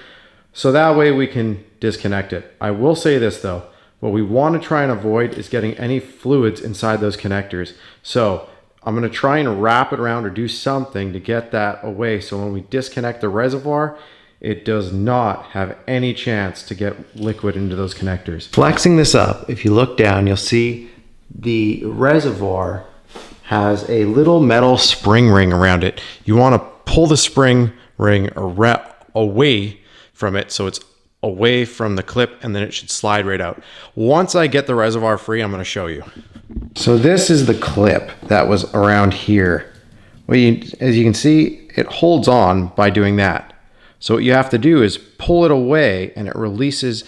So that way we can disconnect it. I will say this though, what we want to try and avoid is getting any fluids inside those connectors. So I'm going to try and wrap it around or do something to get that away, so when we disconnect the reservoir, it does not have any chance to get liquid into those connectors. Flexing this up, if you look down, you'll see the reservoir has a little metal spring ring around it. You want to pull the spring ring away from it so it's away from the clip, and then it should slide right out. Once I get the reservoir free, I'm going to show you. So this is the clip that was around here. Well, as you can see, it holds on by doing that. So what you have to do is pull it away, and it releases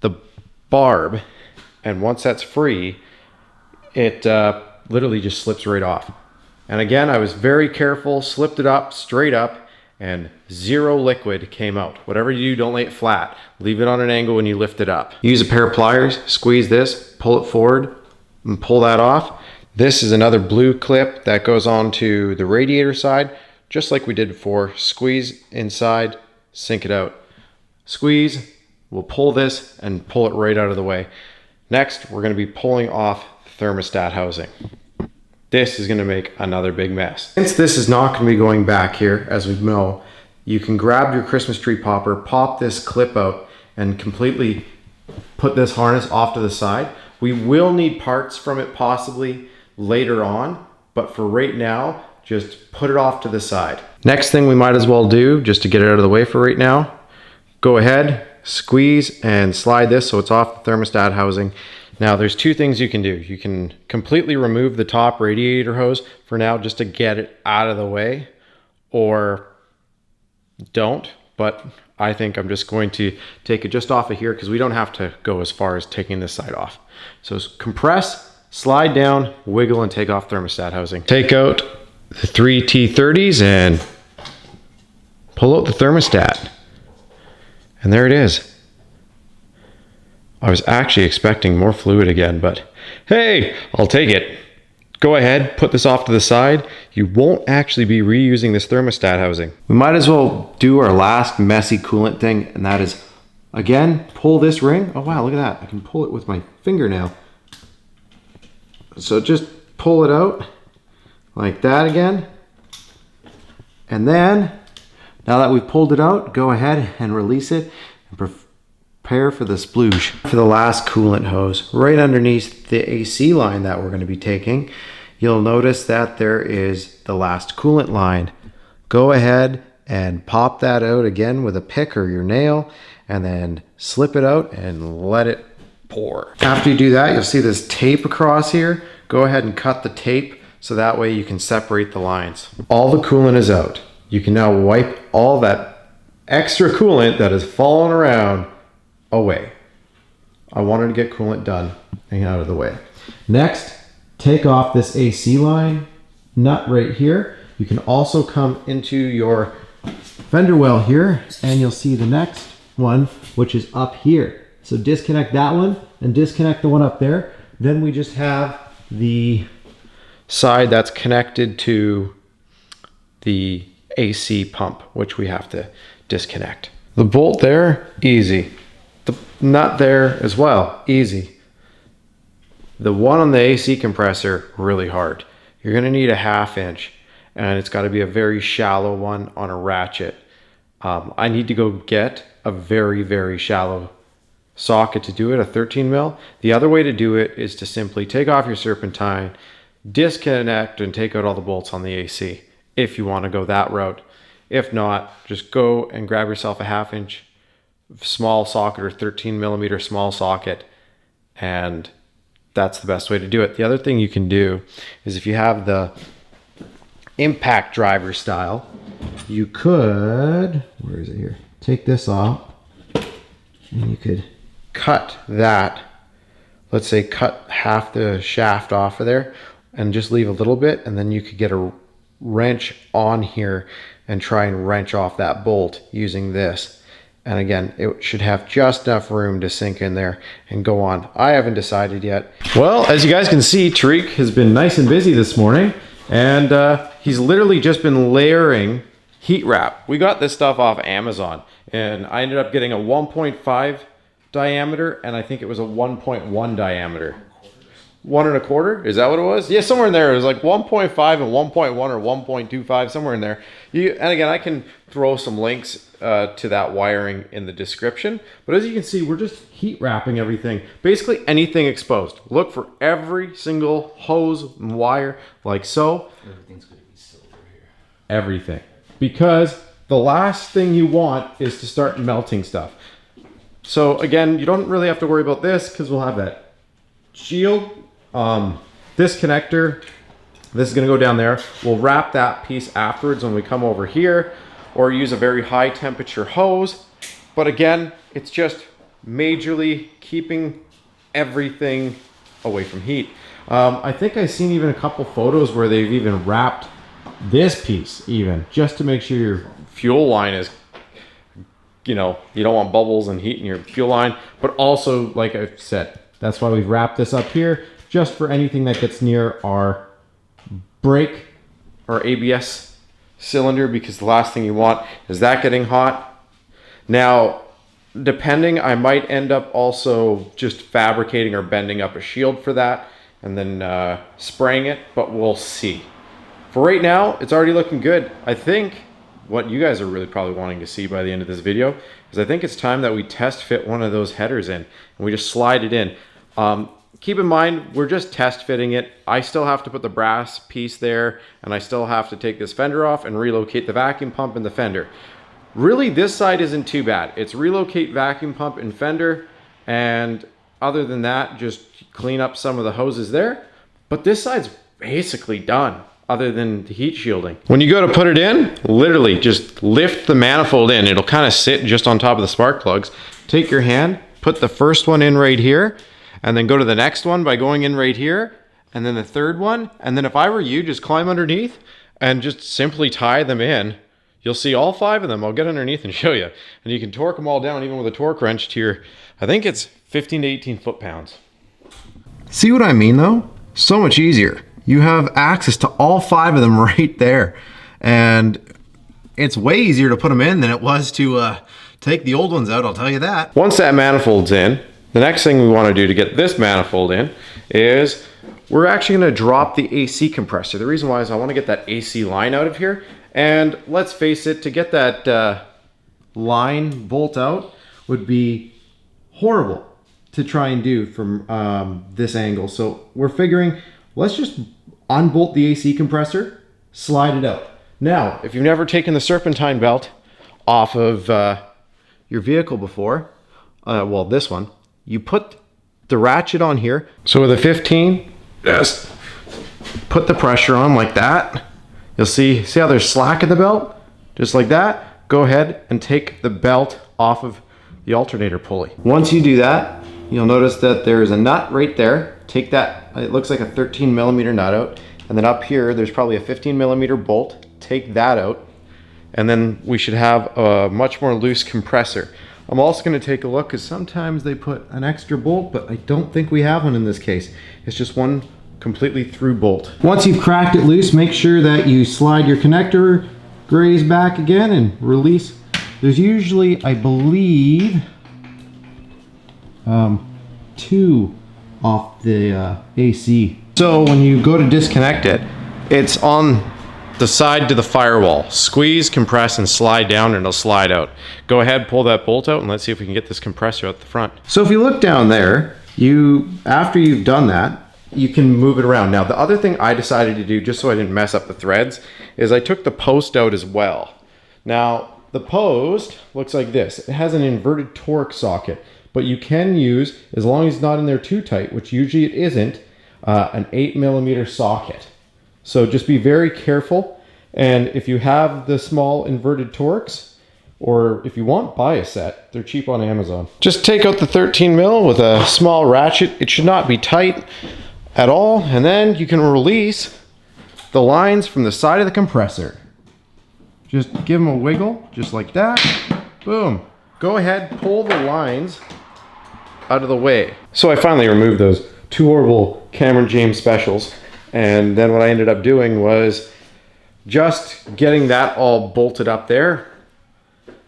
the barb, and once that's free, it literally just slips right off. And again, I was very careful, slipped it up, straight up, and zero liquid came out. Whatever you do, don't lay it flat. Leave it on an angle when you lift it up. Use a pair of pliers, squeeze this, pull it forward, and pull that off. This is another blue clip that goes onto the radiator side, just like we did before. Squeeze inside, sink it out. Squeeze, we'll pull this and pull it right out of the way. Next, we're going to be pulling off the thermostat housing. This is going to make another big mess. Since this is not going to be going back here, as we know, you can grab your Christmas tree popper, pop this clip out, and completely put this harness off to the side. We will need parts from it possibly later on, but for right now, just put it off to the side. Next thing we might as well do, just to get it out of the way for right now, go ahead, squeeze and slide this so it's off the thermostat housing. Now there's two things you can do. You can completely remove the top radiator hose for now just to get it out of the way, or don't, but I think I'm just going to take it just off of here because we don't have to go as far as taking this side off. So compress, slide down, wiggle, and take off thermostat housing. Take out the 3 T30s and pull out the thermostat. And there it is. I was actually expecting more fluid again, but hey, I'll take it. Go ahead, put this off to the side. You won't actually be reusing this thermostat housing. We might as well do our last messy coolant thing, and that is, again, pull this ring. Oh wow, look at that. I can pull it with my fingernail. So just pull it out like that again. And then, now that we've pulled it out, go ahead and release it and prepare for the splooge. For the last coolant hose, right underneath the AC line that we're going to be taking, you'll notice that there is the last coolant line. Go ahead and pop that out again with a pick or your nail, and then slip it out and let it pour. After you do that, you'll see this tape across here. Go ahead and cut the tape so that way you can separate the lines. All the coolant is out. You can now wipe all that extra coolant that has fallen around away. I wanted to get coolant done and out of the way. Next, take off this AC line nut right here. You can also come into your fender well here and you'll see the next one, which is up here. So disconnect that one and disconnect the one up there. Then we just have the side that's connected to the AC pump, which we have to disconnect. The bolt there, easy. The nut there as well, easy. The one on the AC compressor, really hard. You're gonna need a 1/2 inch and it's gotta be a very shallow one on a ratchet. I need to go get a very, very shallow socket to do it, a 13 mil. The other way to do it is to simply take off your serpentine, disconnect and take out all the bolts on the AC if you want to go that route. If not, just go and grab yourself a 1/2 inch small socket or 13 millimeter small socket, and that's the best way to do it. The other thing you can do is if you have the impact driver style, you could, where is it here? Take this off and you could cut that, let's say cut half the shaft off of there and just leave a little bit, and then you could get a wrench on here and try and wrench off that bolt using this. And again, it should have just enough room to sink in there and go on. I haven't decided yet. Well, as you guys can see, Tariq has been nice and busy this morning, and he's literally just been layering heat wrap. We got this stuff off Amazon, and I ended up getting a 1.5 diameter, and I think it was a 1.1 diameter. 1 1/4? Is that what it was? Yeah, somewhere in there. It was like 1.5 and 1.1 or 1.25, somewhere in there. And again, I can throw some links to that wiring in the description. But as you can see, we're just heat wrapping everything. Basically anything exposed. Look for every single hose and wire like so. Everything's going to be silver here. Everything. Because the last thing you want is to start melting stuff. So again, you don't really have to worry about this because we'll have that shield. This connector, this is going to go down there. We'll wrap that piece afterwards when we come over here, or use a very high temperature hose. But again, it's just majorly keeping everything away from heat. I think I've seen even a couple photos where they've even wrapped this piece even just to make sure your fuel line is, you know, you don't want bubbles and heat in your fuel line. But also, like I've said, that's why we've wrapped this up here, just for anything that gets near our brake or ABS cylinder, because the last thing you want is that getting hot. Now, depending, I might end up also just fabricating or bending up a shield for that and then spraying it, but we'll see. For right now, it's already looking good. I think what you guys are really probably wanting to see by the end of this video is I think it's time that we test fit one of those headers in and we just slide it in. Keep in mind, we're just test fitting it. I still have to put the brass piece there, and I still have to take this fender off and relocate the vacuum pump and the fender. Really, this side isn't too bad. It's relocate vacuum pump and fender, and other than that, just clean up some of the hoses there. But this side's basically done, other than the heat shielding. When you go to put it in, literally just lift the manifold in. It'll kind of sit just on top of the spark plugs. Take your hand, put the first one in right here, and then go to the next one by going in right here, and then the third one. And then if I were you, just climb underneath and just simply tie them in. You'll see all 5 of them. I'll get underneath and show you. And you can torque them all down, even with a torque wrench to your, I think it's 15 to 18 foot-pounds. See what I mean though? So much easier. You have access to all 5 of them right there. And it's way easier to put them in than it was to take the old ones out, I'll tell you that. Once that manifold's in, the next thing we want to do to get this manifold in is we're actually going to drop the AC compressor. The reason why is I want to get that AC line out of here. And let's face it, to get that line bolt out would be horrible to try and do from this angle. So we're figuring, let's just unbolt the AC compressor, slide it out. Now, if you've never taken the serpentine belt off of your vehicle before, well, this one, you put the ratchet on here. So with a 15, just put the pressure on like that. You'll see how there's slack in the belt? Just like that. Go ahead and take the belt off of the alternator pulley. Once you do that, you'll notice that there's a nut right there. Take that, it looks like a 13mm nut out. And then up here, there's probably a 15mm bolt. Take that out. And then we should have a much more loose compressor. I'm also gonna take a look, because sometimes they put an extra bolt, but I don't think we have one in this case. It's just one completely through bolt. Once you've cracked it loose, make sure that you slide your connector grays back again and release. There's usually, I believe, 2 off the AC. So when you go to disconnect it, it's on the side to the firewall. Squeeze, compress, and slide down, and it'll slide out. Go ahead, pull that bolt out, and let's see if we can get this compressor out the front. So if you look down there, after you've done that, you can move it around. Now, the other thing I decided to do, just so I didn't mess up the threads, is I took the post out as well. Now, the post looks like this. It has an inverted torque socket, but you can use, as long as it's not in there too tight, which usually it isn't, an 8mm socket. So just be very careful. And if you have the small inverted torques, or if you want, buy a set. They're cheap on Amazon. Just take out the 13mm with a small ratchet. It should not be tight at all. And then you can release the lines from the side of the compressor. Just give them a wiggle, just like that. Boom. Go ahead, pull the lines out of the way. So I finally removed those 2 horrible Cameron James specials. And then what I ended up doing was just getting that all bolted up there.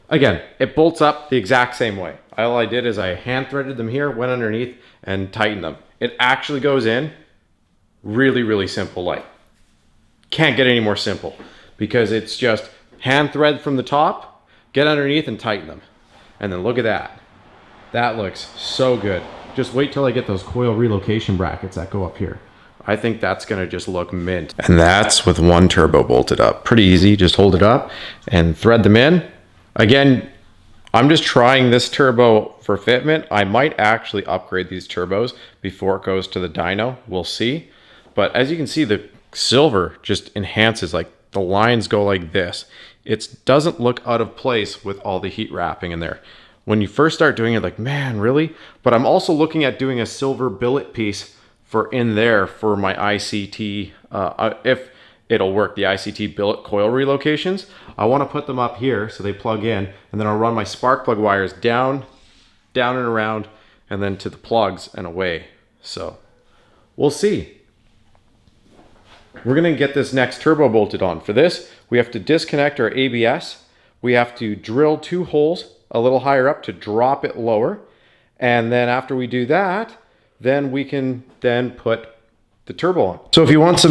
Again, it bolts up the exact same way. All I did is I hand threaded them here, went underneath, and tightened them. It actually goes in really, really simple. Like, can't get any more simple, because it's just hand thread from the top, get underneath, and tighten them. And then look at that. That looks so good. Just wait till I get those coil relocation brackets that go up here. I think that's gonna just look mint. And that's with 1 turbo bolted up. Pretty easy, just hold it up and thread them in. Again, I'm just trying this turbo for fitment. I might actually upgrade these turbos before it goes to the dyno, we'll see. But as you can see, the silver just enhances, like the lines go like this. It doesn't look out of place with all the heat wrapping in there. When you first start doing it, like, man, really? But I'm also looking at doing a silver billet piece for in there for my ICT, if it'll work, the ICT billet coil relocations. I want to put them up here so they plug in, and then I'll run my spark plug wires down and around, and then to the plugs and away. So we'll see. We're gonna get this next turbo bolted on. For this, we have to disconnect our ABS. We have to drill 2 holes a little higher up to drop it lower. And then after we do that, then we can then put the turbo on. So if you want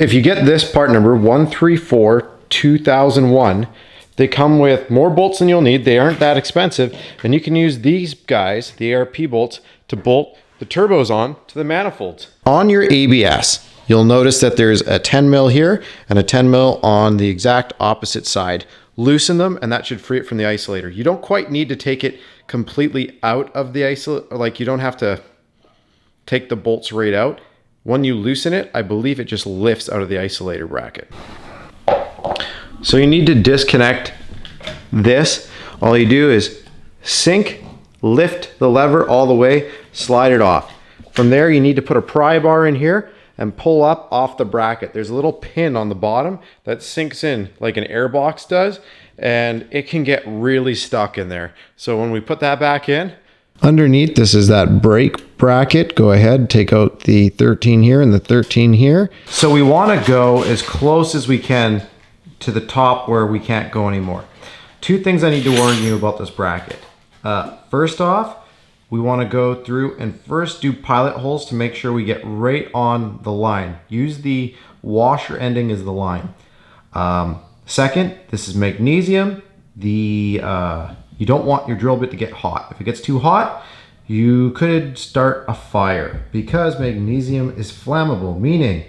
if you get this part number 134-2001, they come with more bolts than you'll need. They aren't that expensive. And you can use these guys, the ARP bolts, to bolt the turbos on to the manifolds. On your ABS, you'll notice that there's a 10mm here and a 10mm on the exact opposite side. Loosen them, and that should free it from the isolator. You don't quite need to take it completely out of the isolator, like you don't have to take the bolts right out. When you loosen it, I believe it just lifts out of the isolator bracket. So you need to disconnect this. All you do is sink, lift the lever all the way, slide it off. From there, you need to put a pry bar in here and pull up off the bracket. There's a little pin on the bottom that sinks in like an air box does, and it can get really stuck in there. So when we put that back in, underneath, this is that brake bracket. Go ahead, take out the 13 here and the 13 here. So we want to go as close as we can to the top where we can't go anymore. 2 things I need to warn you about this bracket. First off, we want to go through and first do pilot holes to make sure we get right on the line. Use the washer ending as the line. Second, this is magnesium. You don't want your drill bit to get hot. If it gets too hot, you could start a fire, because magnesium is flammable, meaning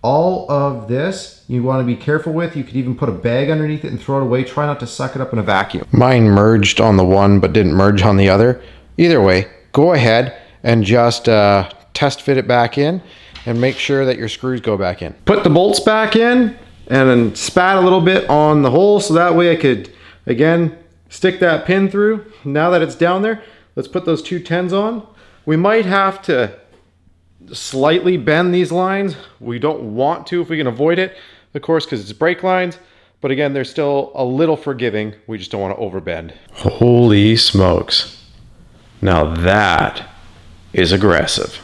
all of this you want to be careful with. You could even put a bag underneath it and throw it away. Try not to suck it up in a vacuum. Mine merged on the one but didn't merge on the other. Either way, go ahead and just test fit it back in and make sure that your screws go back in. Put the bolts back in and then spat a little bit on the hole so that way I could, again, stick that pin through. Now that it's down there, Let's put those two 10s on. We might have to slightly bend these lines. We don't want to if we can avoid it, of course, because it's brake lines. But again, they're still a little forgiving. We just don't want to overbend. Holy smokes. Now that is aggressive.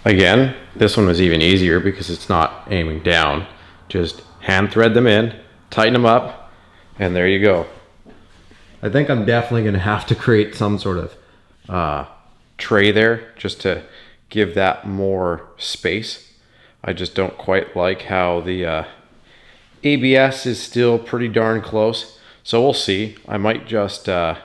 Again, this one was even easier because it's not aiming down. Just hand thread them in, tighten them up, and there you go. I think I'm definitely going to have to create some sort of tray there just to give that more space. I just don't quite like how the ABS is still pretty darn close. So we'll see. I might just, if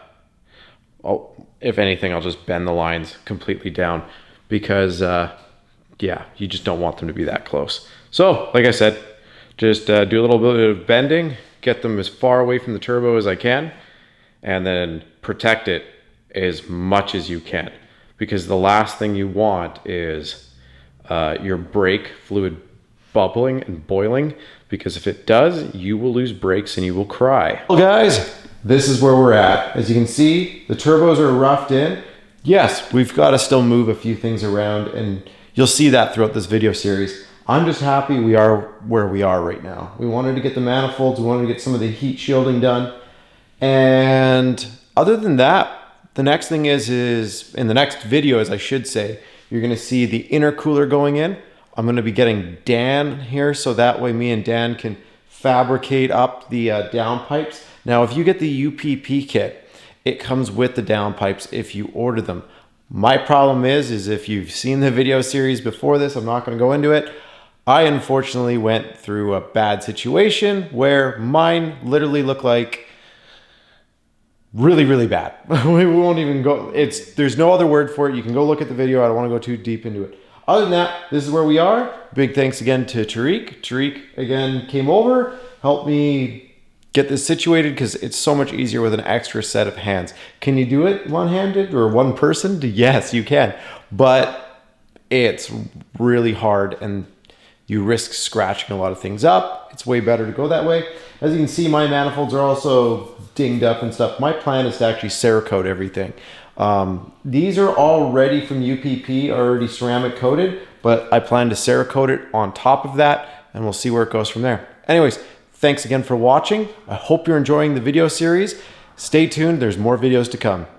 anything, I'll just bend the lines completely down because, yeah, you just don't want them to be that close. So, like I said, just do a little bit of bending, get them as far away from the turbo as I can, and then protect it as much as you can. Because the last thing you want is your brake fluid bubbling and boiling, because if it does, you will lose brakes and you will cry. Well guys, this is where we're at. As you can see, the turbos are roughed in. Yes, we've got to still move a few things around, and you'll see that throughout this video series. I'm just happy we are where we are right now. We wanted to get the manifolds, we wanted to get some of the heat shielding done. And other than that, the next thing is in the next video, as I should say, you're gonna see the intercooler going in. I'm gonna be getting Dan here so that way me and Dan can fabricate up the downpipes. Now, if you get the UPP kit, it comes with the downpipes if you order them. My problem is if you've seen the video series before this, I'm not gonna go into it. I unfortunately went through a bad situation where mine literally looked like really, really bad. We won't even go, there's no other word for it. You can go look at the video. I don't want to go too deep into it. Other than that, this is where we are. Big thanks again to Tariq. Tariq again came over, helped me get this situated because it's so much easier with an extra set of hands. Can you do it one-handed or one person? Yes, you can, but it's really hard and you risk scratching a lot of things up. It's way better to go that way. As you can see, my manifolds are also dinged up and stuff. My plan is to actually Cerakote everything. These are all ready from UPP, already ceramic coated, but I plan to Cerakote it on top of that, and we'll see where it goes from there. Anyways, thanks again for watching. I hope you're enjoying the video series. Stay tuned, there's more videos to come.